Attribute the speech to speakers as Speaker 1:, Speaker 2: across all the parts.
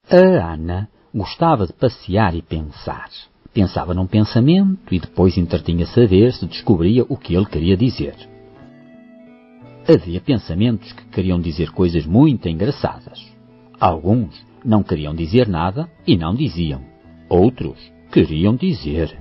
Speaker 1: A Ana gostava de passear e pensar. Pensava num pensamento e depois entretinha-se a ver se descobria o que ele queria dizer. Havia pensamentos que queriam dizer coisas muito engraçadas. Alguns não queriam dizer nada e não diziam. Outros queriam dizer.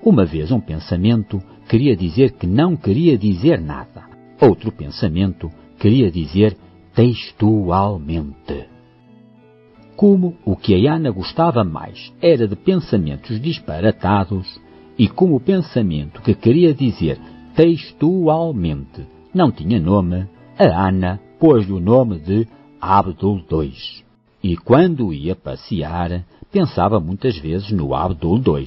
Speaker 1: Uma vez um pensamento queria dizer que não queria dizer nada. Outro pensamento queria dizer textualmente. Como o que a Ana gostava mais era de pensamentos disparatados, e como o pensamento que queria dizer textualmente não tinha nome, a Ana pôs-lhe o nome de Abdul II. E quando ia passear, pensava muitas vezes no Abdul II.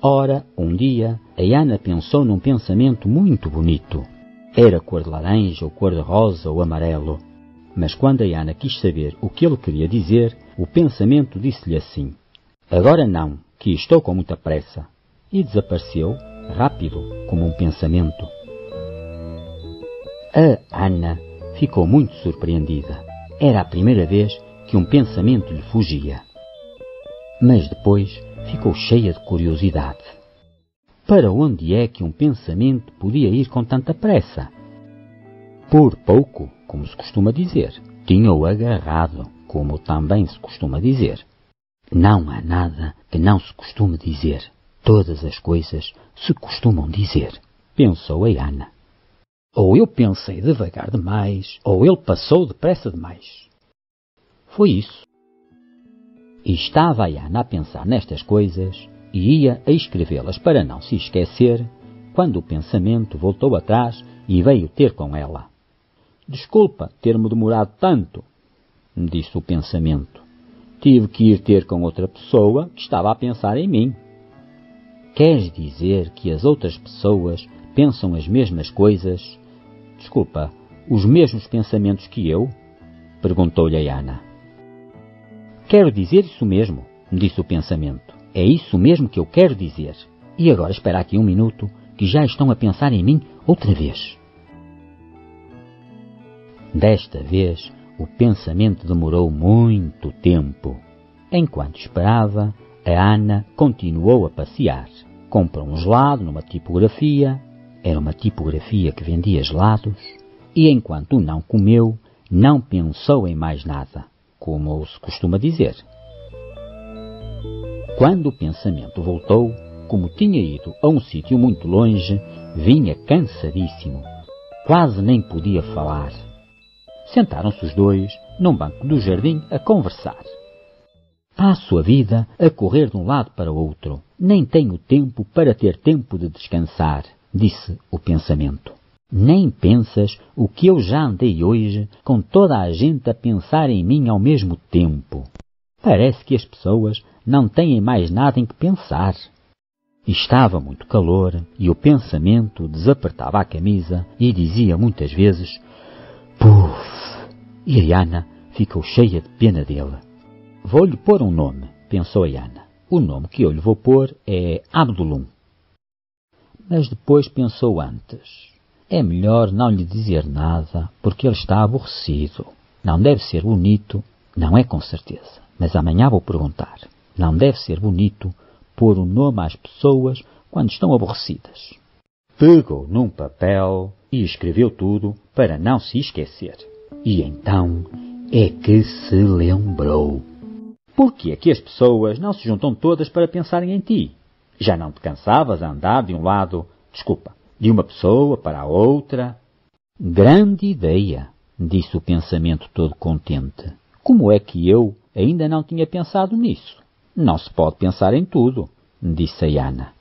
Speaker 1: Ora, um dia, a Ana pensou num pensamento muito bonito. Era cor de laranja, ou cor de rosa, ou amarelo. Mas quando a Ana quis saber o que ele queria dizer, o pensamento disse-lhe assim: "Agora não, que estou com muita pressa." E desapareceu, rápido como um pensamento. A Ana ficou muito surpreendida. Era a primeira vez que um pensamento lhe fugia. Mas depois ficou cheia de curiosidade. Para onde é que um pensamento podia ir com tanta pressa? Por pouco, como se costuma dizer, tinha-o agarrado, como também se costuma dizer. Não há nada que não se costume dizer. Todas as coisas se costumam dizer, pensou a Ana. Ou eu pensei devagar demais, ou ele passou depressa demais. Foi isso. E estava a Ana a pensar nestas coisas e ia a escrevê-las para não se esquecer, quando o pensamento voltou atrás e veio ter com ela. "Desculpa ter-me demorado tanto", disse o pensamento. "Tive que ir ter com outra pessoa que estava a pensar em mim." "Queres dizer que as outras pessoas pensam as mesmas coisas? Desculpa, os mesmos pensamentos que eu?" perguntou-lhe a Ana. "Quero dizer isso mesmo", disse o pensamento. "É isso mesmo que eu quero dizer. E agora espera aqui um minuto, que já estão a pensar em mim outra vez." Desta vez, o pensamento demorou muito tempo. Enquanto esperava, a Ana continuou a passear. Comprou um gelado numa tipografia. Era uma tipografia que vendia gelados. E enquanto o não comeu, não pensou em mais nada, como se costuma dizer. Quando o pensamento voltou, como tinha ido a um sítio muito longe, vinha cansadíssimo. Quase nem podia falar. Sentaram-se os dois num banco do jardim a conversar. "Passo a vida a correr de um lado para o outro. Nem tenho tempo para ter tempo de descansar", disse o pensamento. "Nem pensas o que eu já andei hoje com toda a gente a pensar em mim ao mesmo tempo. Parece que as pessoas não têm mais nada em que pensar." Estava muito calor e o pensamento desapertava a camisa e dizia muitas vezes "Puf!" E a Ana ficou cheia de pena dele. "Vou-lhe pôr um nome", pensou a Ana. "O nome que eu lhe vou pôr é Abdulum." Mas depois pensou antes. É melhor não lhe dizer nada, porque ele está aborrecido. Não deve ser bonito, não é com certeza, mas amanhã vou perguntar. Não deve ser bonito pôr um nome às pessoas quando estão aborrecidas. Pegou num papel e escreveu tudo para não se esquecer. E então é que se lembrou. Por que é que as pessoas não se juntam todas para pensarem em ti? Já não te cansavas a andar de de uma pessoa para a outra? Grande ideia, disse o pensamento todo contente. Como é que eu ainda não tinha pensado nisso? Não se pode pensar em tudo, disse a Ana.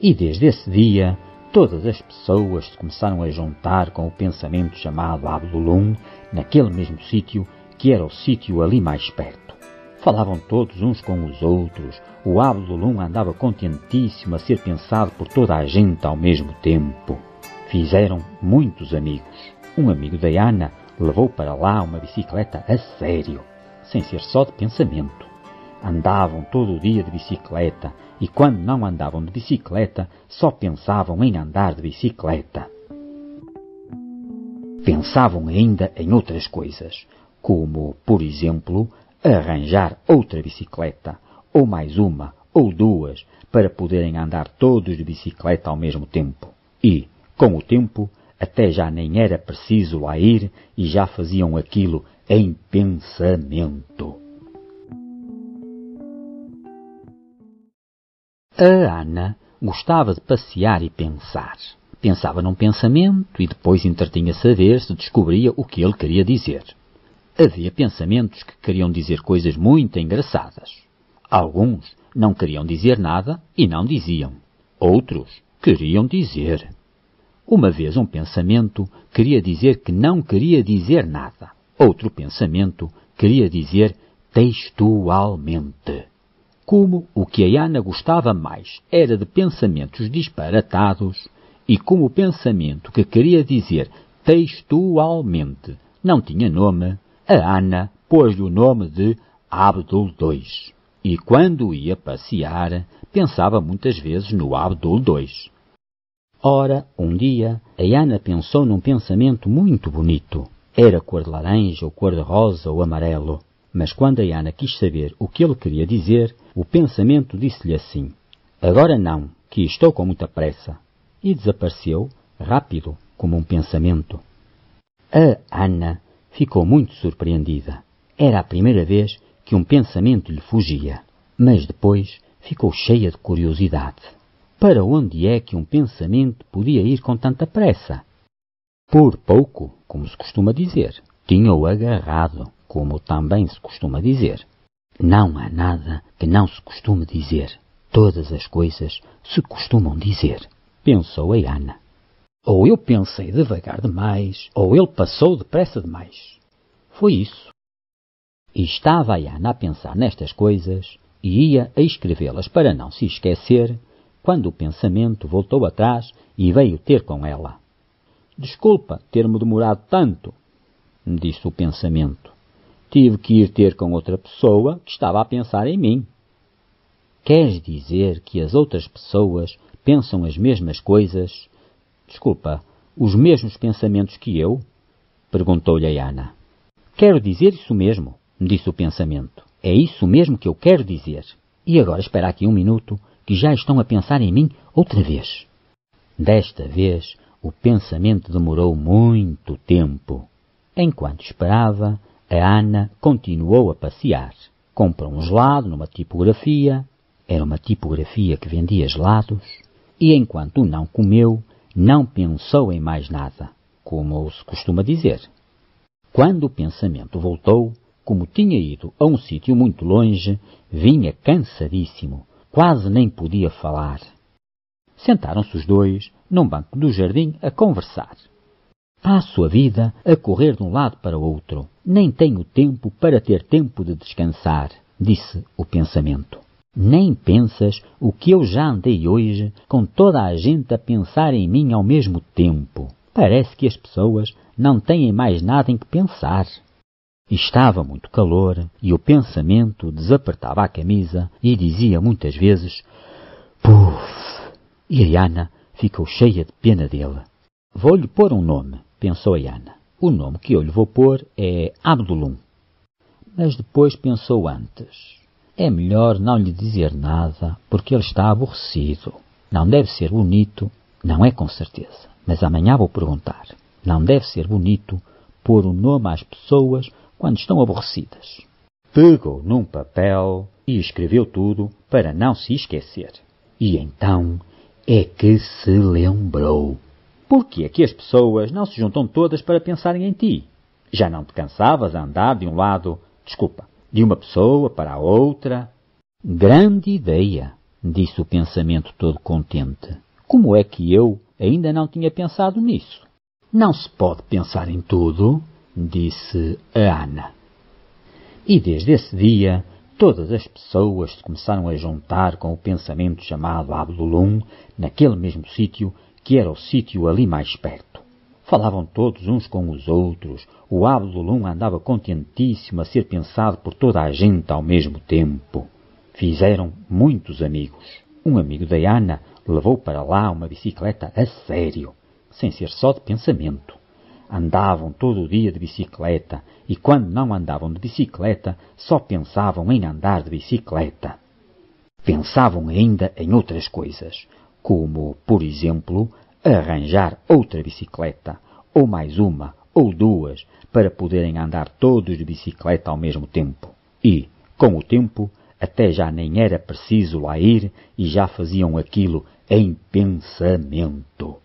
Speaker 1: E desde esse dia, todas as pessoas se começaram a juntar com o pensamento chamado Abdulum, naquele mesmo sítio, que era o sítio ali mais perto. Falavam todos uns com os outros. O Abdulum andava contentíssimo a ser pensado por toda a gente ao mesmo tempo. Fizeram muitos amigos. Um amigo da Ana levou para lá uma bicicleta a sério, sem ser só de pensamento. Andavam todo o dia de bicicleta e quando não andavam de bicicleta, só pensavam em andar de bicicleta. Pensavam ainda em outras coisas. como, por exemplo, arranjar outra bicicleta, ou mais uma, ou duas, para poderem andar todos de bicicleta ao mesmo tempo. E, com o tempo, até já nem era preciso lá ir e já faziam aquilo em pensamento. A Ana gostava de passear e pensar. Pensava num pensamento e depois entretinha-se a ver se descobria o que ele queria dizer. Havia pensamentos que queriam dizer coisas muito engraçadas. Alguns não queriam dizer nada e não diziam. Outros queriam dizer. Uma vez um pensamento queria dizer que não queria dizer nada. Outro pensamento queria dizer textualmente. Como o que a Ana gostava mais era de pensamentos disparatados, e como o pensamento que queria dizer textualmente não tinha nome, a Ana pôs-lhe o nome de Abdul II. E quando ia passear, pensava muitas vezes no Abdul II. Ora, um dia, a Ana pensou num pensamento muito bonito. Era cor de laranja, ou cor de rosa, ou amarelo. Mas quando a Ana quis saber o que ele queria dizer, o pensamento disse-lhe assim: agora não, que estou com muita pressa. E desapareceu, rápido, como um pensamento. A Ana ficou muito surpreendida. Era a primeira vez que um pensamento lhe fugia. Mas depois ficou cheia de curiosidade. Para onde é que um pensamento podia ir com tanta pressa? Por pouco, como se costuma dizer, tinha-o agarrado, como também se costuma dizer. Não há nada que não se costume dizer. Todas as coisas se costumam dizer, pensou a Ana. Ou eu pensei devagar demais, ou ele passou depressa demais. Foi isso. E estava a Ana a pensar nestas coisas, e ia a escrevê-las para não se esquecer, quando o pensamento voltou atrás e veio ter com ela. Desculpa ter-me demorado tanto, disse o pensamento. Tive que ir ter com outra pessoa que estava a pensar em mim. Queres dizer que as outras pessoas pensam as mesmas coisas? Desculpa, os mesmos pensamentos que eu? Perguntou-lhe a Ana. Quero dizer isso mesmo, disse o pensamento. É isso mesmo que eu quero dizer. E agora espera aqui um minuto, que já estão a pensar em mim outra vez. Desta vez, o pensamento demorou muito tempo. Enquanto esperava, a Ana continuou a passear. Comprou um gelado numa tipografia. Era uma tipografia que vendia gelados. E enquanto não comeu, não pensou em mais nada, como se costuma dizer. Quando o pensamento voltou, como tinha ido a um sítio muito longe, vinha cansadíssimo, quase nem podia falar. Sentaram-se os dois num banco do jardim a conversar. Passo a vida a correr de um lado para o outro. Nem tenho tempo para ter tempo de descansar, disse o pensamento. Nem pensas o que eu já andei hoje com toda a gente a pensar em mim ao mesmo tempo. Parece que as pessoas não têm mais nada em que pensar. Estava muito calor e o pensamento desapertava a camisa e dizia muitas vezes puf. E a Ana ficou cheia de pena dele. Vou-lhe pôr um nome, pensou a Ana. O nome que eu lhe vou pôr é Abdulum. Mas depois pensou antes. É melhor não lhe dizer nada, porque ele está aborrecido. Não deve ser bonito, não é com certeza, mas amanhã vou perguntar. Não deve ser bonito pôr o nome às pessoas quando estão aborrecidas. Pegou num papel e escreveu tudo para não se esquecer. E então é que se lembrou. Por que é que as pessoas não se juntam todas para pensarem em ti? Já não te cansavas a andar de um lado, de uma pessoa para a outra? Grande ideia, disse o pensamento todo contente. Como é que eu ainda não tinha pensado nisso? Não se pode pensar em tudo, disse a Ana. E desde esse dia, todas as pessoas se começaram a juntar com o pensamento chamado Abdulum, naquele mesmo sítio, que era o sítio ali mais perto. Falavam todos uns com os outros. O Abdulum andava contentíssimo a ser pensado por toda a gente ao mesmo tempo. Fizeram muitos amigos. Um amigo da Ana levou para lá uma bicicleta a sério, sem ser só de pensamento. Andavam todo o dia de bicicleta e quando não andavam de bicicleta só pensavam em andar de bicicleta. Pensavam ainda em outras coisas, como, por exemplo, arranjar outra bicicleta, ou mais uma, ou duas, para poderem andar todos de bicicleta ao mesmo tempo. E, com o tempo, até já nem era preciso lá ir e já faziam aquilo em pensamento.